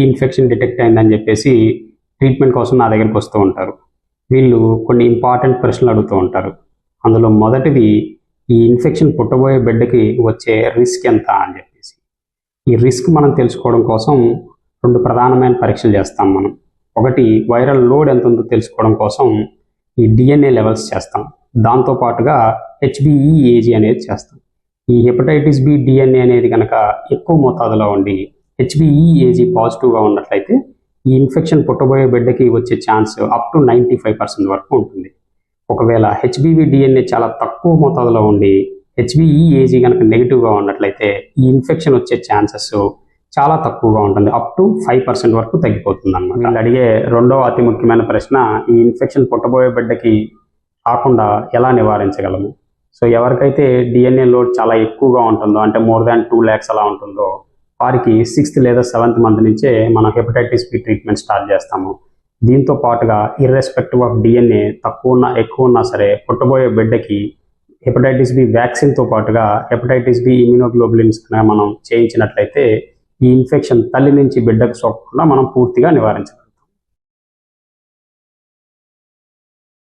Infection detect అయిందని చెప్పేసి treatment కోసం నా దగ్గరికి వస్తూ ఉంటారు. వీళ్ళు కొన్ని ఇంపార్టెంట్ ప్రశ్నలు అడుగుతూ ఉంటారు. అందులో మొదటిది, ఈ ఇన్ఫెక్షన్ పుట్టబోయే బిడ్డకి వచ్చే రిస్క్ ఎంత అని చెప్పేసి. ఈ రిస్క్ మనం తెలుసుకోవడం కోసం 2 ప్రధానమైన పరీక్షలు చేస్తాం మనం. ఒకటి, వైరల్ లోడ్ ఎంత ఉందో తెలుసుకోవడం కోసం ఈ DNA లెవెల్స్ చేస్తాం. దాంతోపాటుగా HBeAg అనేది చేస్తాం. ఈ హెపటైటిస్ బి DNA అనేది కనుక ఎక్కువ మోతాదులో ఉండి HBeAg పాజిటివ్గా ఉన్నట్లయితే ఈ ఇన్ఫెక్షన్ పుట్టబోయే బిడ్డకి వచ్చే ఛాన్స్ అప్ టు 95% వరకు ఉంటుంది. ఒకవేళ HBV DNA చాలా తక్కువ మోతాదులో ఉండి HBeAg కనుక నెగిటివ్గా ఉన్నట్లయితే ఈ ఇన్ఫెక్షన్ వచ్చే ఛాన్సెస్ చాలా తక్కువగా ఉంటుంది, అప్ టు 5% వరకు తగ్గిపోతుంది అన్నమాట. వీళ్ళు అడిగే రెండవ అతి ముఖ్యమైన ప్రశ్న, ఈ ఇన్ఫెక్షన్ పుట్టబోయే బిడ్డకి రాకుండా ఎలా నివారించగలము? సో ఎవరికైతే DNA లోడ్ చాలా ఎక్కువగా ఉంటుందో, అంటే more than 2 lakhs అలా ఉంటుందో, వారికి 6th లేదా 7th మంత్ నుంచే మనం హెపటైటిస్ బి ట్రీట్మెంట్ స్టార్ట్ చేస్తాము. దీంతో పాటుగా ఇర్రెస్పెక్టివ్ ఆఫ్ DNA తక్కువ ఉన్నా ఎక్కువ ఉన్నా సరే పుట్టబోయే బిడ్డకి హెపటైటిస్ బి వ్యాక్సిన్తో పాటుగా హెపటైటిస్ బి ఇమ్యూనోగ్లోబులిన్స్ మనం చేయించినట్లయితే ఈ ఇన్ఫెక్షన్ తల్లి నుంచి బిడ్డకు సోకకుండా మనం పూర్తిగా నివారించగలం.